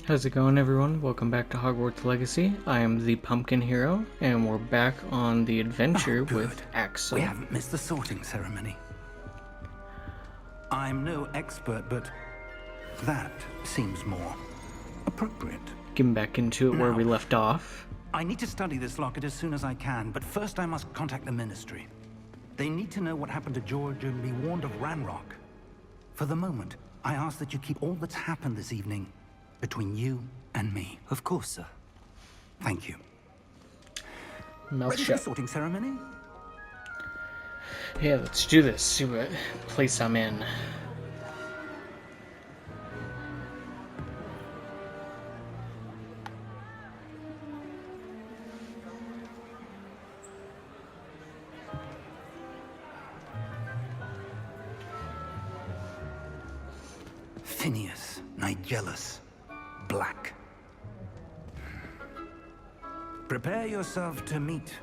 How's it going, everyone? Welcome back to Hogwarts Legacy. I am the Pumpkin Hero, and we're back on the adventure with Axel. We haven't missed the sorting ceremony. I'm no expert, but that seems more appropriate. Getting back into it where we left off. I need to study this locket as soon as I can, but first I must contact the Ministry. They need to know what happened to George and be warned of Ranrock. For the moment, I ask that you keep all that's happened this evening between you and me. Of course, sir. Thank you. Mouth Ready for shut. the sorting ceremony? Yeah, let's do this. See what place I'm in. Phineas, Nigellus, Black. Prepare yourself to meet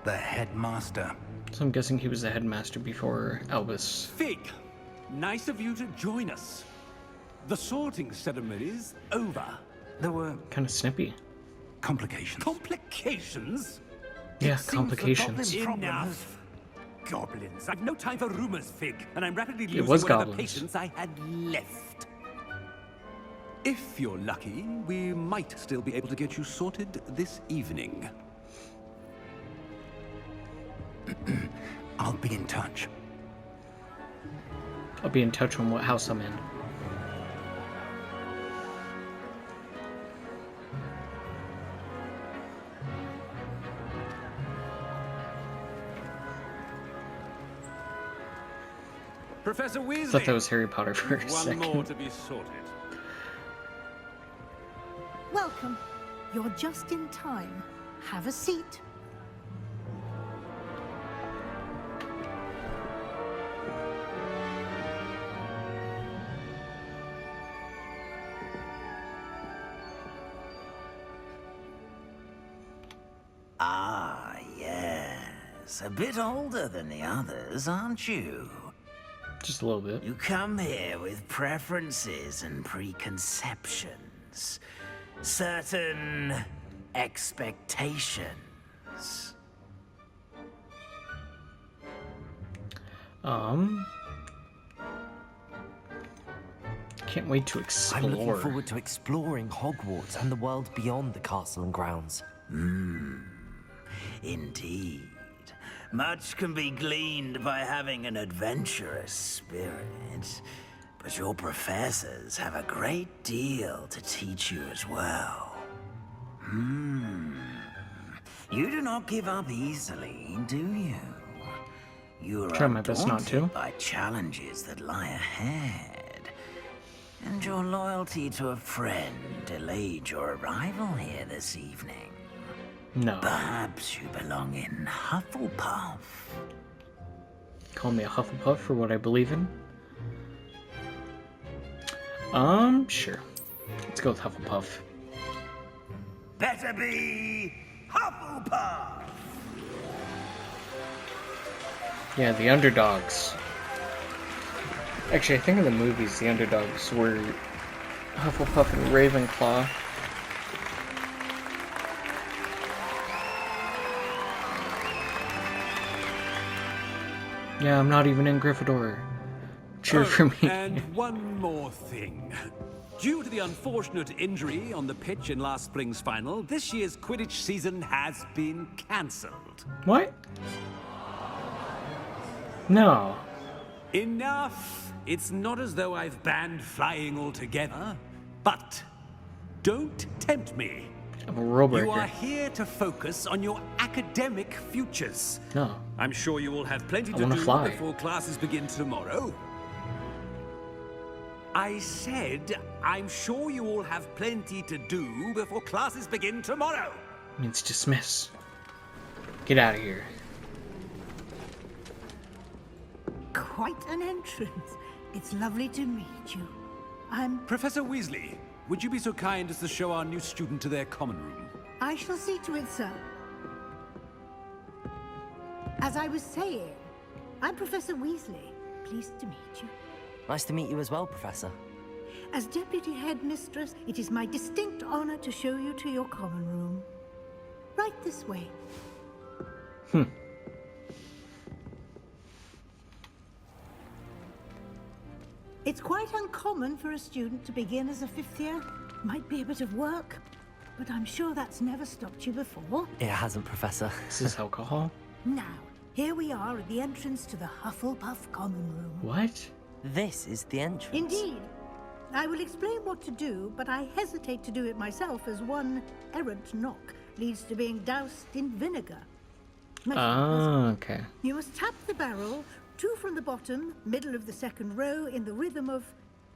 the headmaster. So I'm guessing he was the headmaster before Albus. Fig, nice of you to join us. The sorting ceremony's over. There were Kind of snippy. complications. Complications? Yeah, seems the complications. problem Enough. Goblins. I've no time for rumors, Fig, and I'm rapidly It losing was whatever goblins. patience I had left. If you're lucky, we might still be able to get you sorted this evening. I'll be in touch. I'll be in touch on what house I'm in. Professor Weasley. Thought that was Harry Potter for a One second. more to be sorted. Welcome. You're just in time. Have a seat. Ah, yes. A bit older than the others, aren't you? Just a little bit. You come here with preferences and preconceptions. Certain expectations. Can't wait to I'm looking explore. forward to exploring Hogwarts and the world beyond the castle and grounds. Indeed. Much can be gleaned by having an adventurous spirit, but your professors have a great deal to teach you as well. You do not give up easily, do you? You are Try my best not to. undaunted by challenges that lie ahead. And your loyalty to a friend delayed your arrival here this evening. No. Perhaps you belong in Hufflepuff. Call me a Hufflepuff for what I believe in. Sure. Let's go with Hufflepuff. Better be Hufflepuff! Yeah, the underdogs. Actually, I think in the movies, the underdogs were Hufflepuff and Ravenclaw. Yeah, I'm not even in Gryffindor. Cheer for me. And one more thing. Due to the unfortunate injury on the pitch in last spring's final, this year's Quidditch season has been cancelled. What? No. Enough! It's not as though I've banned flying altogether, but don't tempt me. I'm a rule You are breaker. here to focus on your academic futures. No. I'm sure you will have plenty I to wanna do fly. before classes begin tomorrow. I said, I'm sure you all have plenty to do before classes begin tomorrow. Means dismiss. Get out of here. Quite an entrance. It's lovely to meet you. Professor Weasley, would you be so kind as to show our new student to their common room? I shall see to it, sir. As I was saying, I'm Professor Weasley. Pleased to meet you. Nice to meet you as well, Professor. As Deputy Headmistress, it is my distinct honor to show you to your common room. Right this way. It's quite uncommon for a student to begin as a 5th year. Might be a bit of work, but I'm sure that's never stopped you before. It hasn't, Professor. This is alcohol? Now, here we are at the entrance to the Hufflepuff common room. What? This is the entrance. Indeed. I will explain what to do, but I hesitate to do it myself as one errant knock leads to being doused in vinegar. Most unpleasant. Okay. You must tap the barrel, 2 from the bottom, middle of the 2nd row, in the rhythm of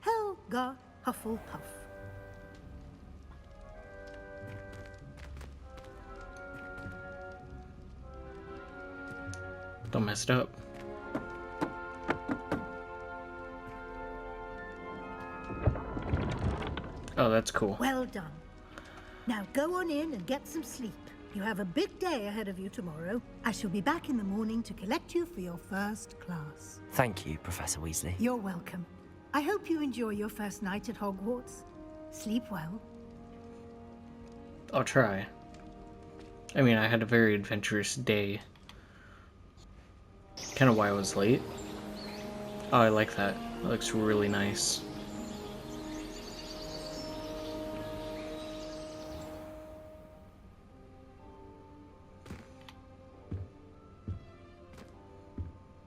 Helga Hufflepuff. Don't mess it up. Oh, that's cool. Well done. Now go on in and get some sleep. You have a big day ahead of you tomorrow. I shall be back in the morning to collect you for your first class. Thank you, Professor Weasley. You're welcome. I hope you enjoy your first night at Hogwarts. Sleep well. I'll try. I mean, I had a very adventurous day. Kind of why I was late. Oh, I like that. It looks really nice.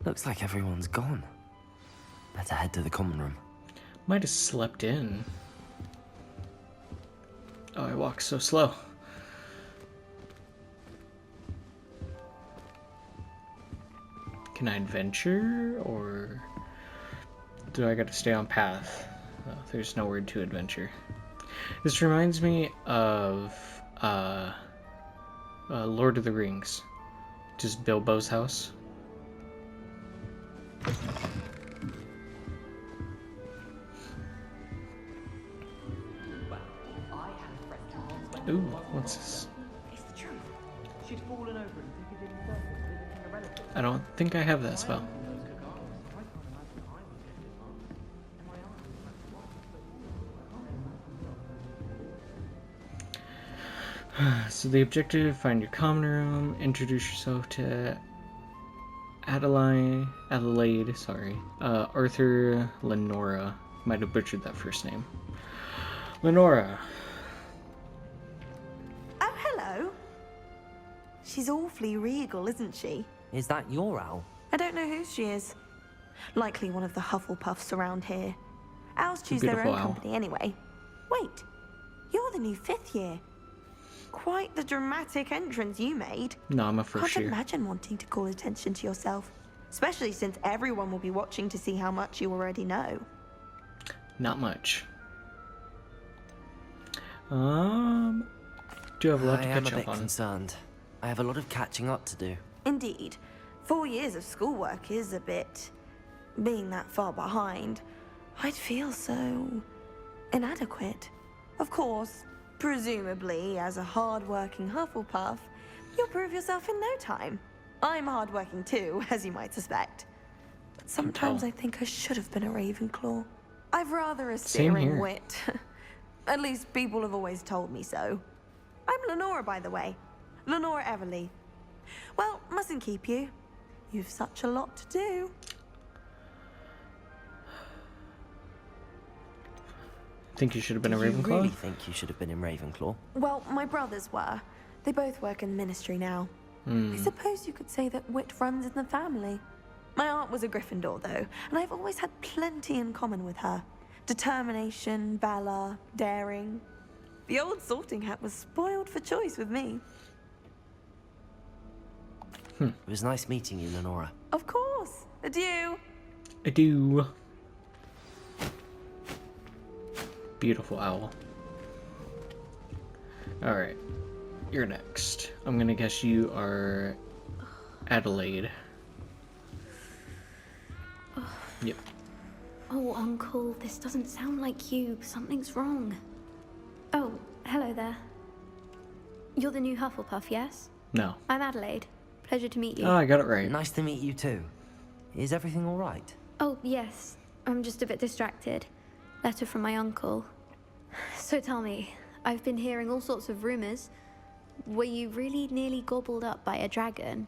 Looks like everyone's gone. Better head to the common room. Might have slept in. Oh, I walk so slow. Can I adventure, or do I gotta stay on path? Oh, there's nowhere to adventure. This reminds me of Lord of the Rings. Just Bilbo's house. Ooh, what's this? It's the truth. She'd fallen over in Piccadilly Circus visiting a relative. I don't think I have that spell. So the objective, find your common room, introduce yourself to Adelaide, Arthur Lenora. Might have butchered that first name. Lenora. Oh, hello. She's awfully regal, isn't she? Is that your owl? I don't know who she is. Likely one of the Hufflepuffs around here. Owls choose their Beautiful own owl. company anyway. Wait, you're the new 5th year. Quite the dramatic entrance you made. No, I'm a first Can't year. imagine wanting to call attention to yourself. Especially since everyone will be watching to see how much you already know. Not much. Do have a lot I to am catch a up bit on. concerned. I have a lot of catching up to do. Indeed. 4 years of schoolwork is a bit... Being that far behind, I'd feel so... inadequate. Of course, presumably, as a hard-working Hufflepuff, you'll prove yourself in no time. I'm hard-working too, as you might suspect. But sometimes I think I should have been a Ravenclaw. I've rather a Same searing here. wit. At least people have always told me so. I'm Lenora, by the way. Lenora Everly. Well, mustn't keep you. You've such a lot to do. Think you should have been a Do you Ravenclaw? really think you should have been in Ravenclaw? Well, my brothers were. They both work in the ministry now. I suppose you could say that wit runs in the family. My aunt was a Gryffindor, though, and I've always had plenty in common with her. Determination, valor, daring. The old sorting hat was spoiled for choice with me. It was nice meeting you, Lenora. Of course. Adieu. I do. Beautiful owl. Alright. You're next. I'm gonna guess you are Adelaide. Yep. Oh, Uncle, this doesn't sound like you. Something's wrong. Oh, hello there. You're the new Hufflepuff, yes? No. I'm Adelaide. Pleasure to meet you. Oh, I got it right. Nice to meet you too. Is everything all right? Oh, yes. I'm just a bit distracted. Letter from my uncle. So tell me, I've been hearing all sorts of rumors. Were you really nearly gobbled up by a dragon?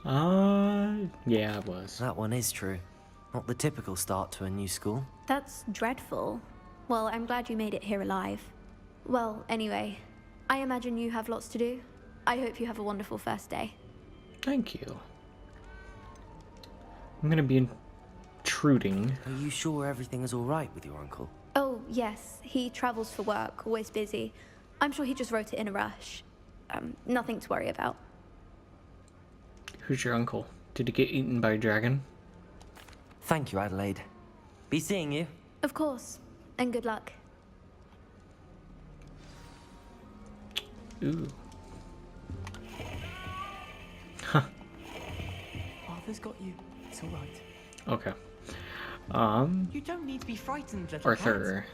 Yeah, I was. That one is true. Not the typical start to a new school. That's dreadful. Well, I'm glad you made it here alive. Well, anyway, I imagine you have lots to do. I hope you have a wonderful first day. Thank you. I'm gonna be intruding. Are you sure everything is all right with your uncle? Oh, yes. He travels for work, always busy. I'm sure he just wrote it in a rush. Nothing to worry about. Who's your uncle? Did he get eaten by a dragon? Thank you, Adelaide. Be seeing you. Of course. And good luck. Ooh. Huh. Arthur's got you. It's all right. Okay. You don't need to be frightened, little Arthur.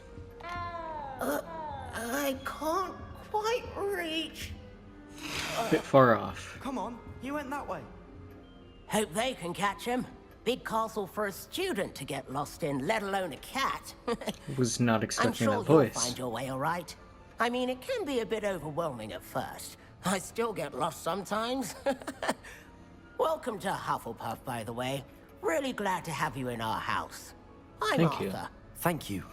I can't quite reach. A bit far off. cat. Come on, you went that way. Hope they can catch him. Big castle for a student to get lost in, let alone a cat. Was not I'm expecting sure that you'll voice. find your way all right. I mean, it can be a bit overwhelming at first. I still get lost sometimes. Welcome to Hufflepuff, by the way. Really glad to have you in our house. I'm Thank you. Arthur. Thank you.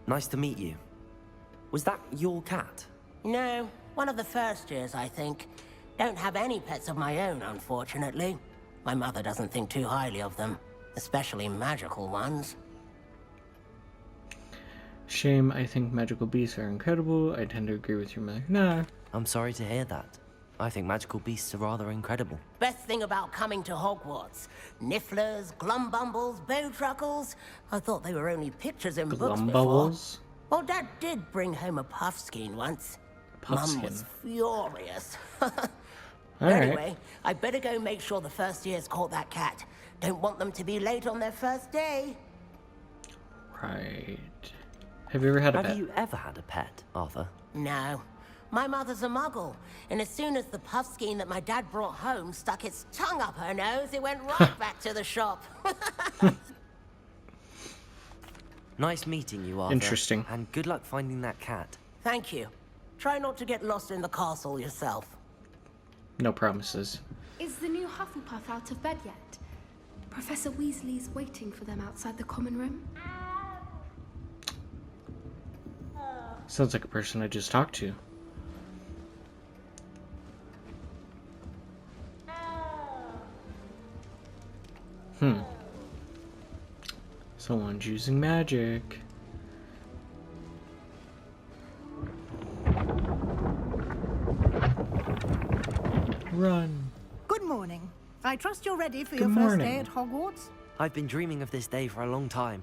Nice to meet you. Was that your cat? No, one of the first years, I think. Don't have any pets of my own, unfortunately. My mother doesn't think too highly of them, especially magical ones. Shame, I think magical beasts are incredible. I tend to agree with your mother. Nah. I'm sorry to hear that. I think magical beasts are rather incredible. Best thing about coming to Hogwarts. Nifflers, Glumbumbles, Bowtruckles. I thought they were only pictures in books before. Glumbubbles? Well, Dad did bring home a Puffskein once. Puffskein. Mum was furious. Alright. Anyway, I better go make sure the first years caught that cat. Don't want them to be late on their first day. Right. Have you ever had a Have pet? you ever had a pet, Arthur? No. My mother's a muggle, and as soon as the Puffskein that my dad brought home stuck its tongue up her nose, it went right back to the shop. Nice meeting you, Arthur. Interesting. And good luck finding that cat. Thank you. Try not to get lost in the castle yourself. No promises. Is the new Hufflepuff out of bed yet? Professor Weasley's waiting for them outside the common room. Sounds like a person I just talked to. Someone's using magic. Run. Good morning. I trust you're ready for Good your first morning. day at Hogwarts? I've been dreaming of this day for a long time.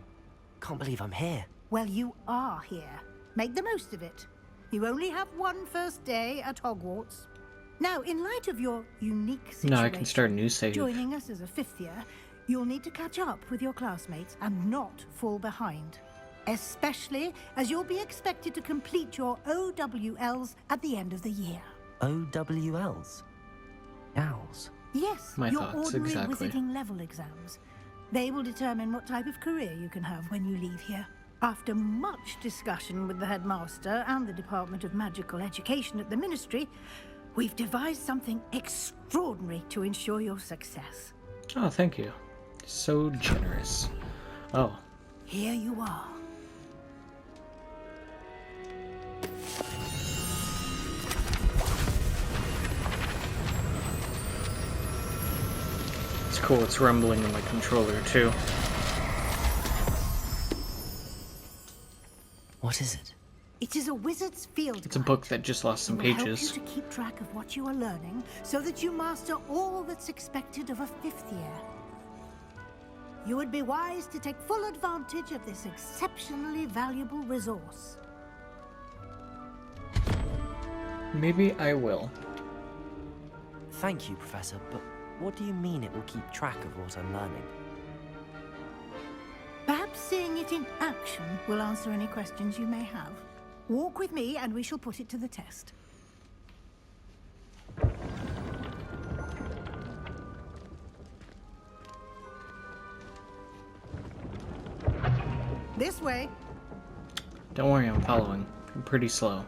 Can't believe I'm here. Well, you are here. Make the most of it. You only have one first day at Hogwarts. Now, in light of your unique situation, No, I can start a new save. joining us as a fifth year, you'll need to catch up with your classmates and not fall behind. Especially as you'll be expected to complete your OWLs at the end of the year. OWLs? Owls? Yes, My your thoughts, ordinary exactly. wizarding level exams. They will determine what type of career you can have when you leave here. After much discussion with the headmaster and the Department of Magical Education at the Ministry, we've devised something extraordinary to ensure your success. Oh, thank you. So generous. Oh, Here you are. it's cool. It's rumbling in my controller, too. What is it? It is a wizard's field It's a guide. book that just lost some It will pages. help you to keep track of what you are learning so that you master all that's expected of a fifth year. You would be wise to take full advantage of this exceptionally valuable resource. Maybe I will. Thank you, Professor, but what do you mean it will keep track of what I'm learning? Perhaps seeing it in action will answer any questions you may have. Walk with me and we shall put it to the test. This way. Don't worry, I'm following. I'm pretty slow.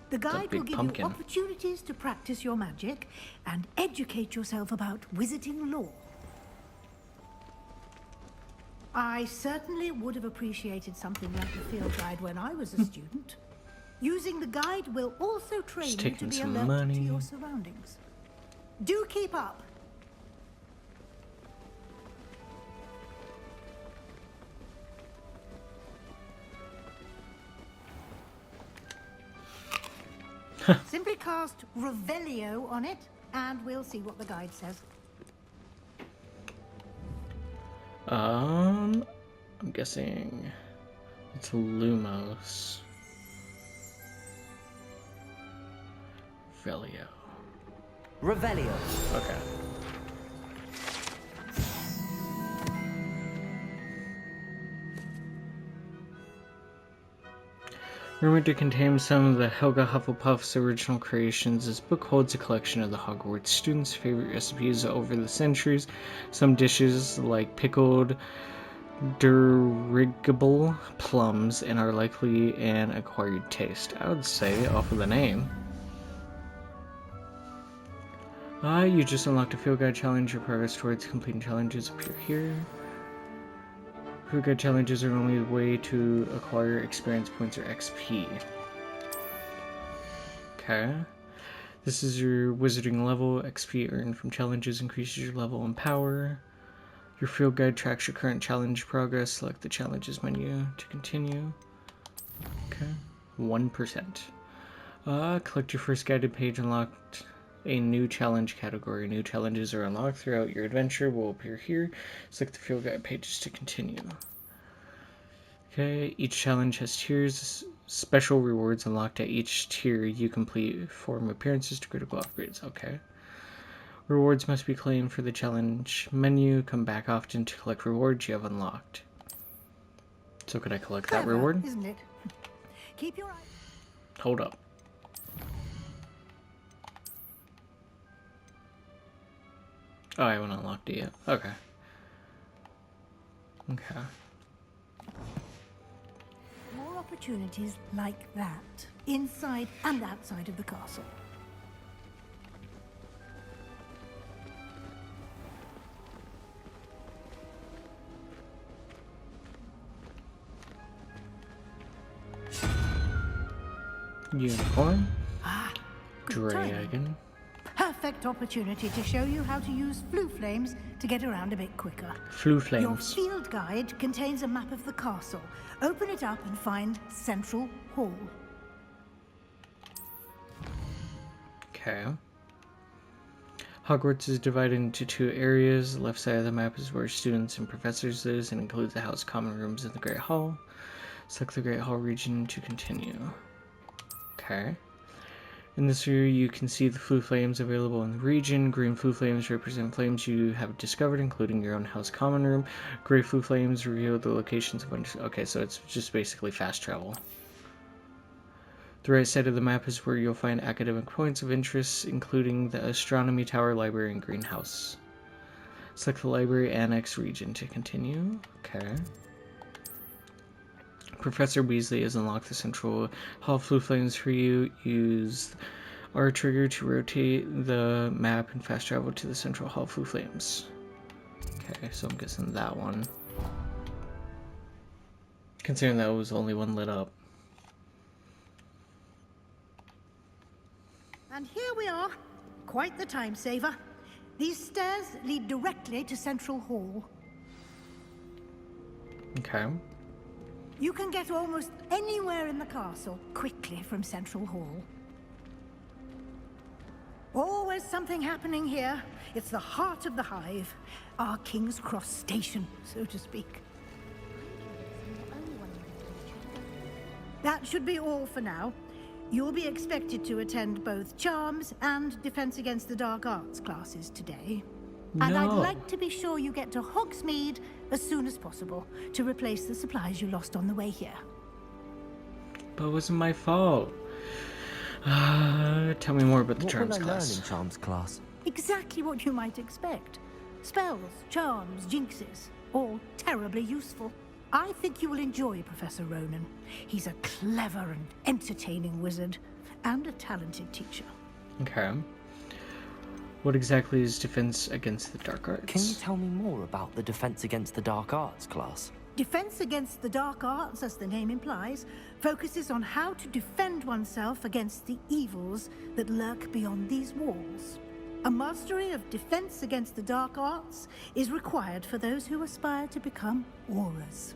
The guide big will give pumpkin. you opportunities to practice your magic and educate yourself about wizarding lore. I certainly would have appreciated something like a field guide when I was a student. Using the guide will also train Just you to taking be some alert money. to your surroundings. Do keep up. Simply cast Revelio on it, and we'll see what the guide says. I'm guessing it's Lumos. Velio. Revelio. Okay. Rumored to contain some of the Helga Hufflepuff's original creations, this book holds a collection of the Hogwarts students' favorite recipes over the centuries. Some dishes, like pickled dirigible plums, and are likely an acquired taste. I would say, off of the name. You just unlocked a field guide challenge. Your progress towards completing challenges appear here. Field guide challenges are only a way to acquire experience points or XP. Okay. This is your wizarding level. XP earned from challenges increases your level and power. Your field guide tracks your current challenge progress. Select the challenges menu to continue. Okay. 1%. Collect your first guided page. Unlocked a new challenge category. New challenges are unlocked throughout your adventure will appear here. Select the field guide pages to continue. Okay, each challenge has tiers. Special rewards unlocked at each tier you complete, from appearances to critical upgrades. Okay. Rewards must be claimed for the challenge menu. Come back often to collect rewards you have unlocked. So could I collect that Clever, reward? isn't it? Keep your eye. Hold up. Oh, I haven't unlocked it yet. Okay. Okay. More opportunities like that, inside and outside of the castle. Unicorn. Good timing. Dragon. Perfect opportunity to show you how to use flue flames to get around a bit quicker. Flue Your flames. field guide contains a map of the castle. Open it up and find Central Hall. Okay. Hogwarts is divided into two areas. The left side of the map is where students and professors live and includes the house common rooms in the Great Hall. Select the Great Hall region to continue. Okay. In this view, you can see the flue flames available in the region. Green flue flames represent flames you have discovered, including your own house common room. Gray flue flames reveal the locations of... Okay, so it's just basically fast travel. The right side of the map is where you'll find academic points of interest, including the Astronomy Tower, Library, and Greenhouse. Select the Library Annex region to continue. Okay. Professor Weasley has unlocked the Central Hall flue flames for you. Use R trigger to rotate the map and fast travel to the Central Hall flue flames. Okay, so I'm guessing that one. Considering that was the only one lit up. And here we are. Quite the time saver. These stairs lead directly to Central Hall. Okay. You can get almost anywhere in the castle quickly from Central Hall. Always something happening here. It's the heart of the hive. Our King's Cross station, so to speak. That should be all for now. You'll be expected to attend both Charms and Defense Against the Dark Arts classes today. And I'd like to be sure you get to Hogsmeade as soon as possible to replace the supplies you lost on the way here. But it wasn't my fault. Tell me more about the Charms What will I learn class. in Charms class? Exactly what you might expect. Spells, charms, jinxes, all terribly useful. I think you will enjoy Professor Ronan. He's a clever and entertaining wizard, and a talented teacher. Okay. What exactly is Defense Against the Dark Arts? Can you tell me more about the Defense Against the Dark Arts class? Defense Against the Dark Arts, as the name implies, focuses on how to defend oneself against the evils that lurk beyond these walls. A mastery of Defense Against the Dark Arts is required for those who aspire to become Aurors.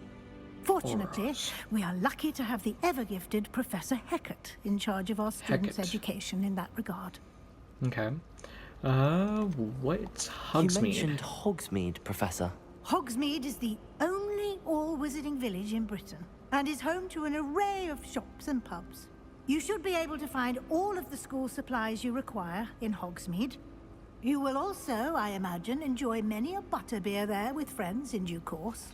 Fortunately, we are lucky to have the ever-gifted Professor Hecat in charge of our students' education in that regard. Okay. What's Hogsmeade? You mentioned Hogsmeade, Professor. Hogsmeade is the only all-wizarding village in Britain, and is home to an array of shops and pubs. You should be able to find all of the school supplies you require in Hogsmeade. You will also, I imagine, enjoy many a butterbeer there with friends in due course.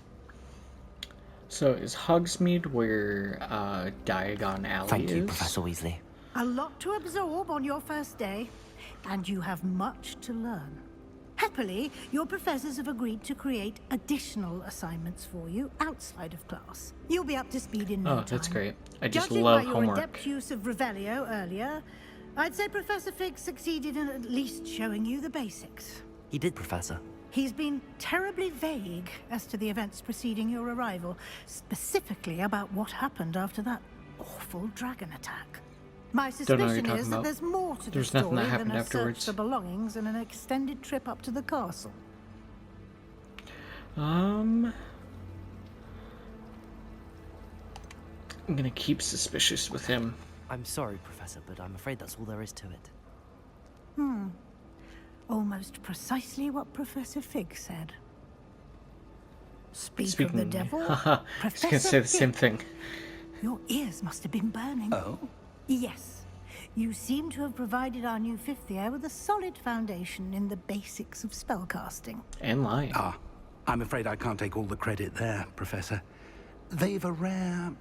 So is Hogsmeade where Diagon Alley Thank is? you, Professor Weasley. A lot to absorb on your first day, and you have much to learn. Happily, your professors have agreed to create additional assignments for you outside of class. You'll be up to speed in no time. Oh, that's great. I just Judging love by your homework. adept use of Revelio earlier, I'd say Professor Fig succeeded in at least showing you the basics. He did, Professor. He's been terribly vague as to the events preceding your arrival, specifically about what happened after that awful dragon attack. My Don't know what you're suspicion talking is that about. there's more to the There's nothing story that happened than a afterwards. search for belongings and an extended trip up to the castle. I'm gonna keep suspicious with him. I'm sorry, Professor, but I'm afraid that's all there is to it. Almost precisely what Professor Fig said. Speak of Speaking the devil, Haha, I was gonna say the same thing. Your ears must have been burning. Oh? Yes. You seem to have provided our new fifth year with a solid foundation in the basics of spellcasting. And lying. Ah, I'm afraid I can't take all the credit there, Professor. They've a rare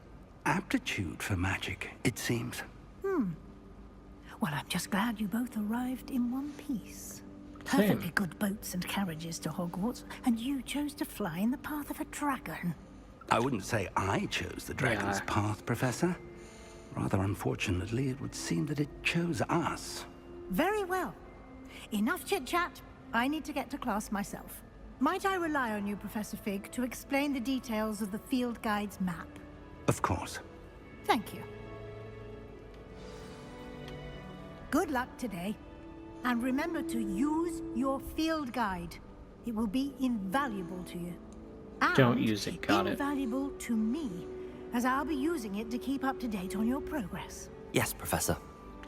aptitude for magic, it seems. Well, I'm just glad you both arrived in one piece. Same. Perfectly good boats and carriages to Hogwarts, and you chose to fly in the path of a dragon. I wouldn't say I chose the dragon's Yeah. path, Professor. Rather unfortunately, it would seem that it chose us. Very well. Enough chit-chat. I need to get to class myself. Might I rely on you, Professor Fig, to explain the details of the field guide's map? Of course. Thank you. Good luck today. And remember to use your field guide. It will be invaluable to you. And Don't use it, got it. invaluable to me, as I'll be using it to keep up to date on your progress. Yes, Professor.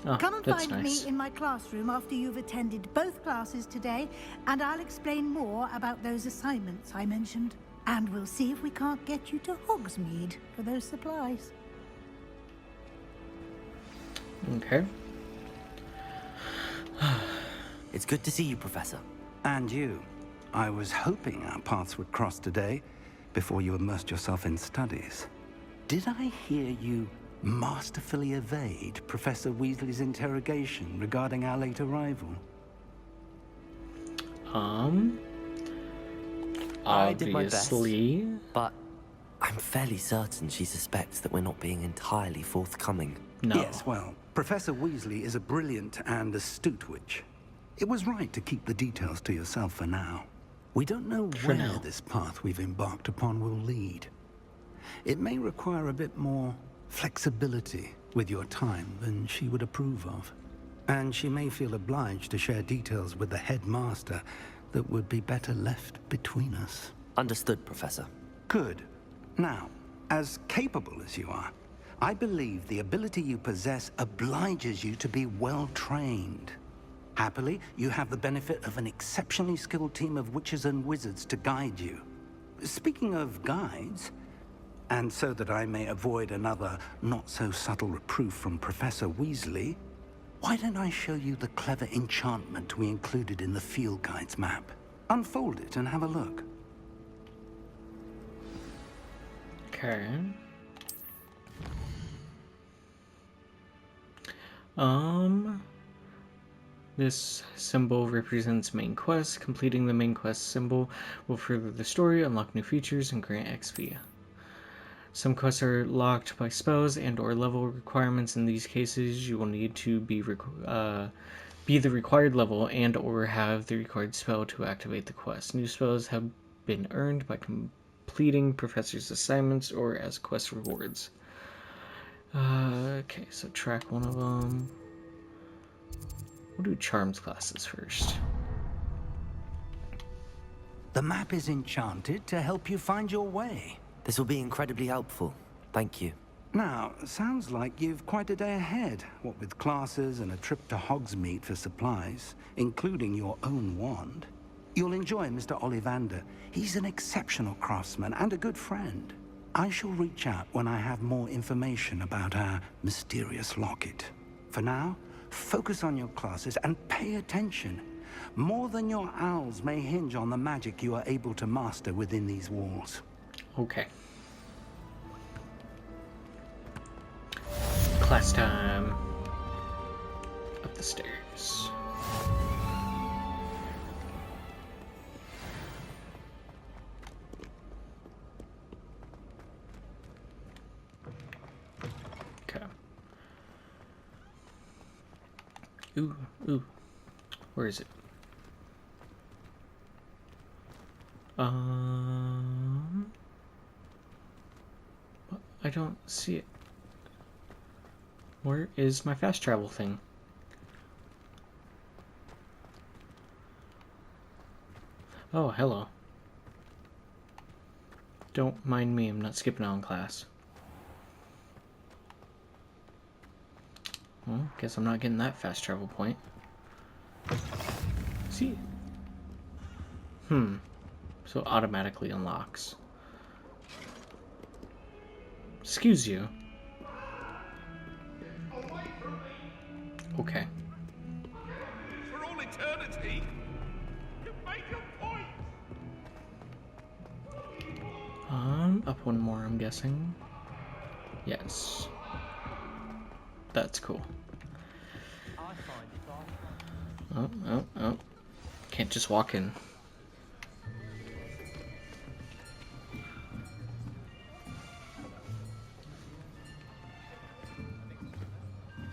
Oh, Come and that's find nice. me in my classroom after you've attended both classes today, and I'll explain more about those assignments I mentioned. And we'll see if we can't get you to Hogsmeade for those supplies. Okay. It's good to see you, Professor. And you. I was hoping our paths would cross today, before you immersed yourself in studies. Did I hear you masterfully evade Professor Weasley's interrogation regarding our late arrival? I did my best. Obviously. But I'm fairly certain she suspects that we're not being entirely forthcoming. No. Yes, well, Professor Weasley is a brilliant and astute witch. It was right to keep the details to yourself for now. We don't know where now. this path we've embarked upon will lead. It may require a bit more flexibility with your time than she would approve of. And she may feel obliged to share details with the headmaster that would be better left between us. Understood, Professor. Good. Now, as capable as you are, I believe the ability you possess obliges you to be well trained. Happily, you have the benefit of an exceptionally skilled team of witches and wizards to guide you. Speaking of guides, and so that I may avoid another not-so-subtle reproof from Professor Weasley, why don't I show you the clever enchantment we included in the field guide's map? Unfold it and have a look. Okay. This symbol represents main quest. Completing the main quest symbol will further the story, unlock new features, and grant XP. Some quests are locked by spells and or level requirements. In these cases, you will need to be the required level and or have the required spell to activate the quest. New spells have been earned by completing professor's assignments or as quest rewards. Okay, so track one of them. We'll do charms classes first. The map is enchanted to help you find your way. This will be incredibly helpful. Thank you. Now, sounds like you've quite a day ahead, what with classes and a trip to Hogsmeade for supplies, including your own wand. You'll enjoy Mr. Ollivander. He's an exceptional craftsman and a good friend. I shall reach out when I have more information about our mysterious locket. For now, focus on your classes and pay attention. More than your owls may hinge on the magic you are able to master within these walls. Okay. Class time. Up the stairs. Okay. Ooh. Where is it? I don't see it. Where is my fast travel thing? Oh, hello. Don't mind me, I'm not skipping out in class. Well, guess I'm not getting that fast travel point. See? So it automatically unlocks. Excuse you. Okay. For all eternity. You made your point. Up one more, I'm guessing. Yes. That's cool. Oh. Can't just walk in.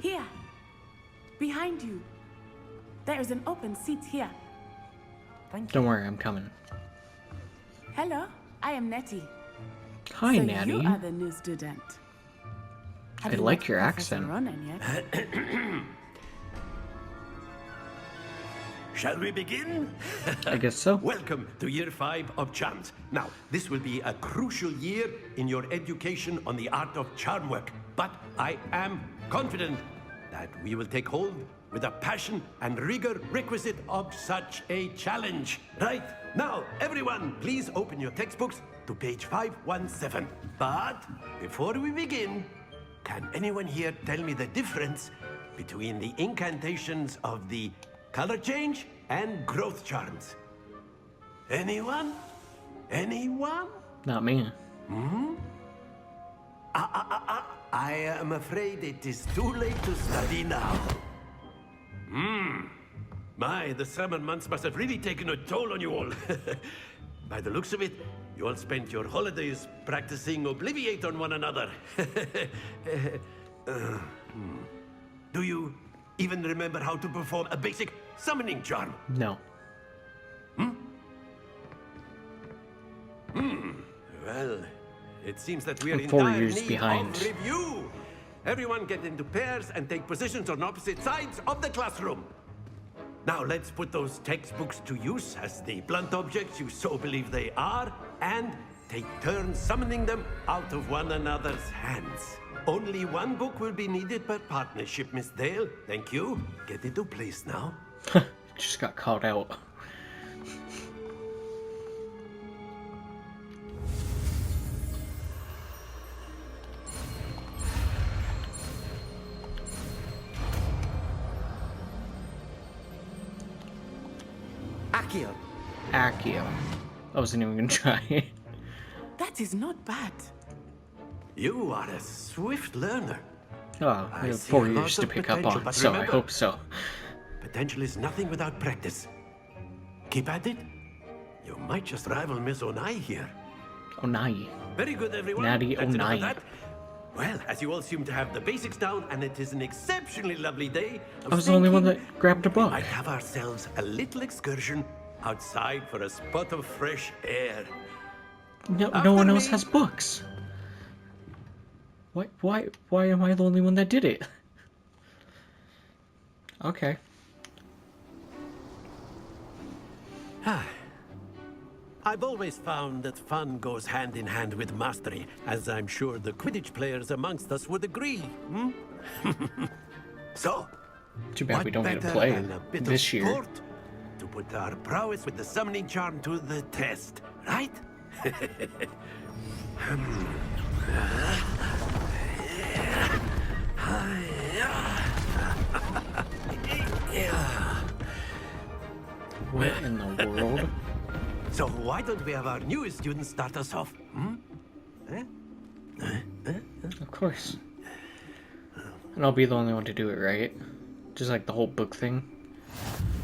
Here. Behind you. There is an open seat here. Don't worry, I'm coming. Hello, I am Nettie. Hi, so Natty. You are the new student. I like your accent. Shall we begin? I guess so. Welcome to Year 5 of Charms. Now, this will be a crucial year in your education on the art of charm work. But I am confident that we will take hold with the passion and rigor requisite of such a challenge. Right, now, everyone, please open your textbooks to page 517. But before we begin, can anyone here tell me the difference between the incantations of the color change and growth charms? Anyone? Anyone? Not me. I am afraid it is too late to study now. My, the summer months must have really taken a toll on you all. By the looks of it, you all spent your holidays practicing Obliviate on one another. Do you even remember how to perform a basic summoning charm? No. Well, it seems that we are I'm in 4 dire years need behind. of review. Everyone get into pairs and take positions on opposite sides of the classroom. Now let's put those textbooks to use as the blunt objects you so believe they are, and take turns summoning them out of one another's hands. Only one book will be needed per partnership, Miss Dale. Thank you. Get into place now. Just got called out. Accio. I wasn't even gonna try. That is not bad. You are a swift learner. Oh, we have 4 years to pick up on, so I hope so. Potential is nothing without practice. Keep at it. You might just rival Miss Onai here. Onai. Very good, everyone. Natty That's enough of 09. that. Well, as you all seem to have the basics down, and it is an exceptionally lovely day, I was the only one that grabbed a we book. might have ourselves a little excursion outside for a spot of fresh air. No one else has books. Why am I the only one that did it? Okay. I've always found that fun goes hand in hand with mastery, as I'm sure the Quidditch players amongst us would agree. Hmm? So, Too bad we what don't get to better play than a bit this of year. sport to put our prowess with the summoning charm to the test, right? What in the world? So why don't we have our newest student start us off? Hmm? Of course. And I'll be the only one to do it, right? Just like the whole book thing.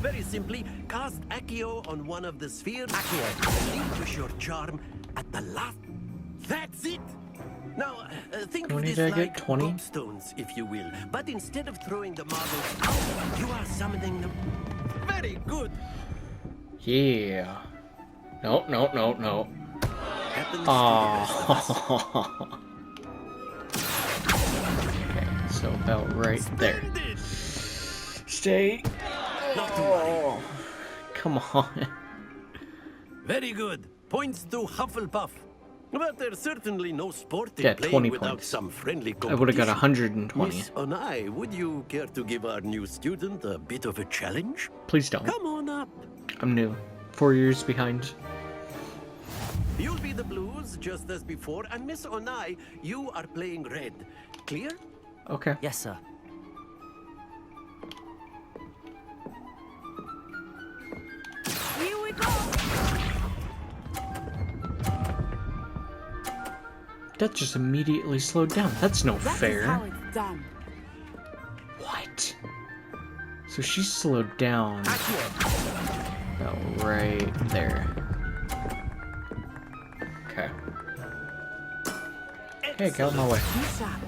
Very simply, cast Accio on one of the spheres. Accio, relinquish your charm at the last. That's it! Now, think of 20 this did I get? like 20? gobstones, if you will. But instead of throwing the marbles out, you are summoning them. Very good! Yeah. No. Happens to the best of us. Oh. Okay, so about right there. Splendid! Stay. Not to worry. Oh, come on. Very good. Points to Hufflepuff. But there's certainly no sport in Yeah, playing 20 without points. some friendly I competition. would have got 120. Miss Onai, would you care to give our new student a bit of a challenge? Please don't. Come on up. I'm new. 4 years behind. You'll be the blues, just as before, and Miss Onai, you are playing red. Clear? Okay. Yes, sir. Here we go. That just immediately slowed down. That's no That is fair. how it's done. What? So she slowed down about right there. Okay. Hey, get out of my way. Be sharp.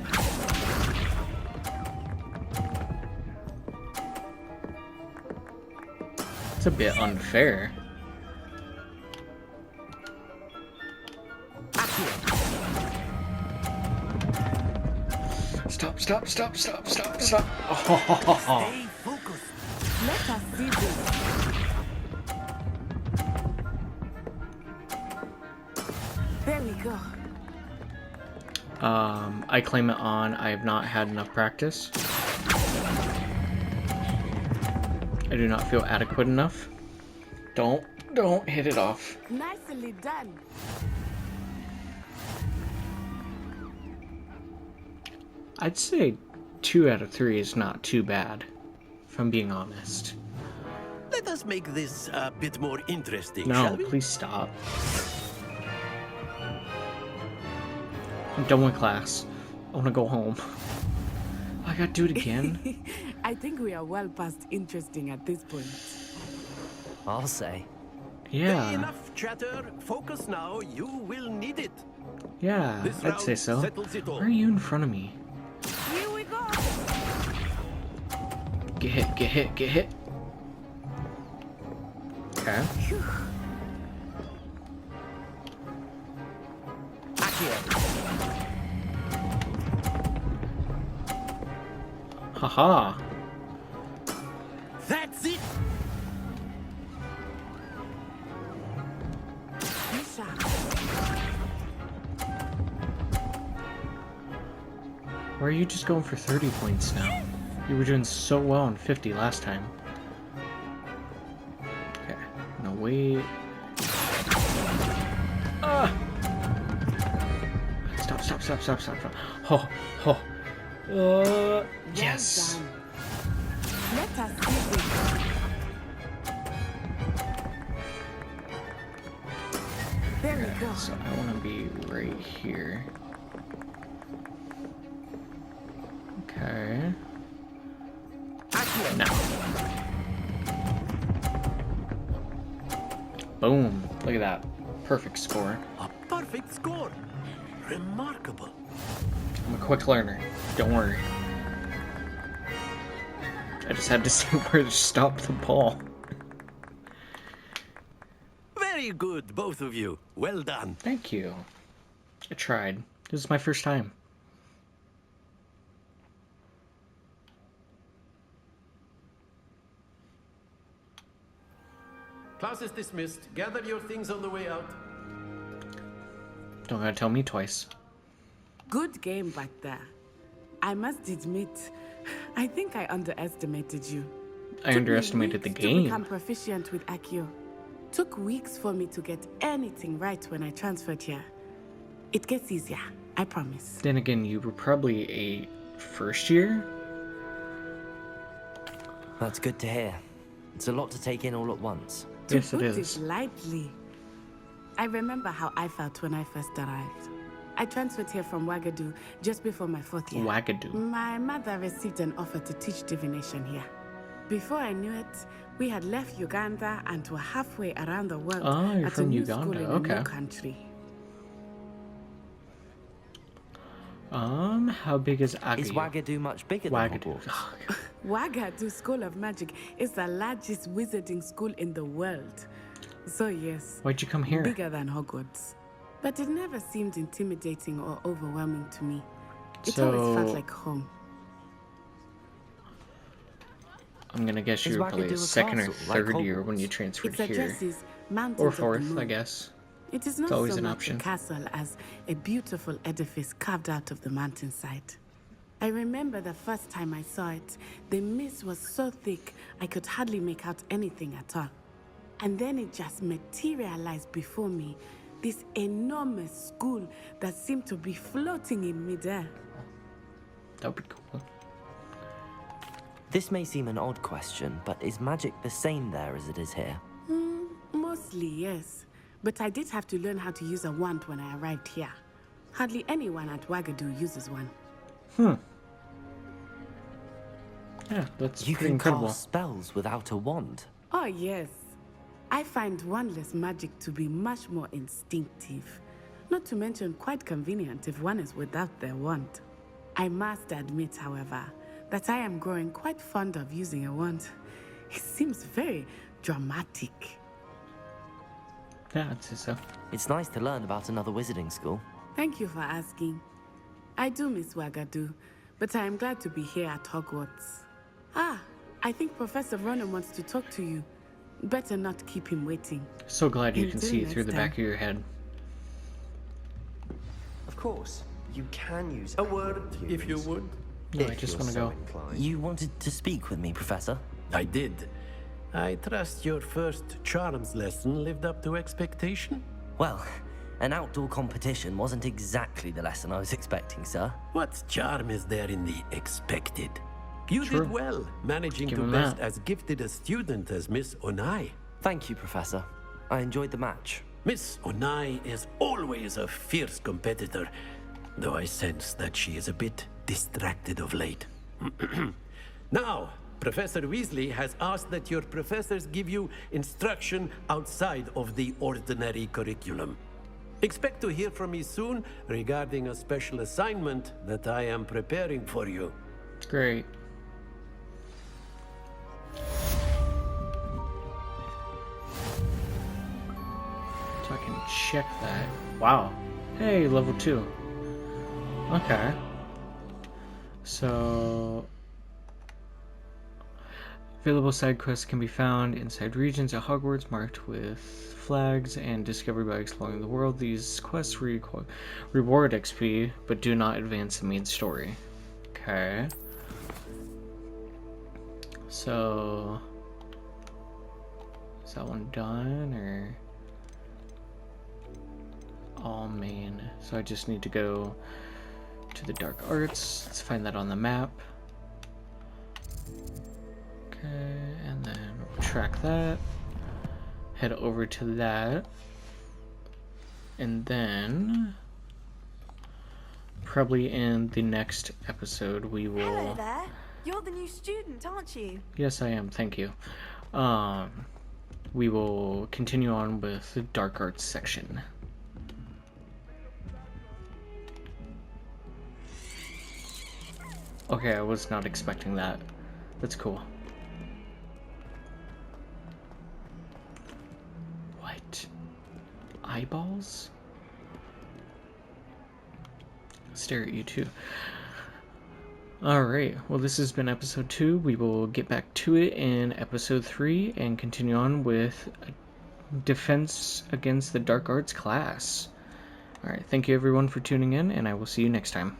It's a bit unfair. Stop. Oh. Stay focused. Let us see this. There we go. I claim it on. I have not had enough practice. I do not feel adequate enough. Don't hit it off. Nicely done. I'd say 2 out of 3 is not too bad, if I'm being honest. Let us make this a bit more interesting, No, shall we? please stop. I'm done with class. I want to go home. I gotta do it again. I think we are well past interesting at this point. I'll say. Yeah, Enough chatter. Focus now. You will need it. yeah, This I'd say round so. settles it all. Why are you in front of me? Here we go. Get hit. Okay. Haha. That's it. Be sharp. Why are you just going for 30 points now? You were doing so well on 50 last time. Okay. No, wait. Ah! Stop. Oh. Yes. Well done. Let us see this. There we go. So I want to be right here. Okay. Now. Boom. Look at that. Perfect score. A perfect score. Remarkable. I'm a quick learner. Don't worry. I just had to see where to stop the ball. Very good, both of you. Well done. Thank you. I tried. This is my first time. Class is dismissed. Gather your things on the way out. Don't gotta tell me twice. Good game back there. I must admit, I think I underestimated you. I underestimated the To game. become proficient with Accio. Took weeks for me to get anything right when I transferred here. It gets easier, I promise. Then again, you were probably a first year? That's good to hear. It's a lot to take in all at once. Yes, it Put is. it lightly. I remember how I felt when I first arrived. I transferred here from Wagadu just before my 4th year. Wagadu. My mother received an offer to teach divination here. Before I knew it, we had left Uganda and were halfway around the world Oh, you're at a from new Uganda, school in okay. a new country. How big is Agadu? Is Wagadu much bigger than Wagadu. Hogwarts? Wagadu School of Magic is the largest wizarding school in the world. So yes, Why'd you come here? bigger than Hogwarts. But it never seemed intimidating or overwhelming to me. It always felt like home. I'm gonna guess you Is were probably Wagadu a a second or castle, like third year when you Hogwarts? transferred It here. addresses mountains Or of the fourth, moon. I guess. It is not always so an much option. a castle as a beautiful edifice carved out of the mountainside. I remember the first time I saw it, the mist was so thick I could hardly make out anything at all. And then it just materialized before me, this enormous school that seemed to be floating in midair. That would be cool. This may seem an odd question, but is magic the same there as it is here? Mostly, yes. But I did have to learn how to use a wand when I arrived here. Hardly anyone at Wagadu uses one. Yeah, that's You pretty can incredible. cast spells without a wand. Oh, yes. I find wandless magic to be much more instinctive. Not to mention quite convenient if one is without their wand. I must admit, however, that I am growing quite fond of using a wand. It seems very dramatic. Yeah, I'd say so. It's nice to learn about another wizarding school. Thank you for asking. I do miss Wagadu, but I am glad to be here at Hogwarts. Ah, I think Professor Ronan wants to talk to you. Better not keep him waiting. So glad you can Until see next through the back time. of your head. Of course, you can use A word, if you would. No, I if just you're want to so go. inclined. You wanted to speak with me, Professor? I did. I trust your first charms lesson lived up to expectation? Well, an outdoor competition wasn't exactly the lesson I was expecting, sir. What charm is there in the expected? You True. did well, managing Give to him best that. as gifted a student as Miss Onai. Thank you, Professor. I enjoyed the match. Miss Onai is always a fierce competitor, though I sense that she is a bit distracted of late. Now, Professor Weasley has asked that your professors give you instruction outside of the ordinary curriculum. Expect to hear from me soon regarding a special assignment that I am preparing for you. Great. So I can check that. Wow. Hey, level 2. Okay. So... available side quests can be found inside regions at Hogwarts marked with flags and discovered by exploring the world. These quests reward XP, but do not advance the main story. Okay. So... is that one done, or... all main? So I just need to go to the dark arts. Let's find that on the map. Okay, and then track that. Head over to that. And then probably in the next episode we will... Hello there. You're the new student, aren't you? Yes, I am. Thank you. We will continue on with the dark arts section. Okay, I was not expecting that. That's cool. What? Eyeballs? Stare at you too. Alright, well this has been episode 2. We will get back to it in episode 3 and continue on with Defense Against the Dark Arts class. Alright, thank you everyone for tuning in, and I will see you next time.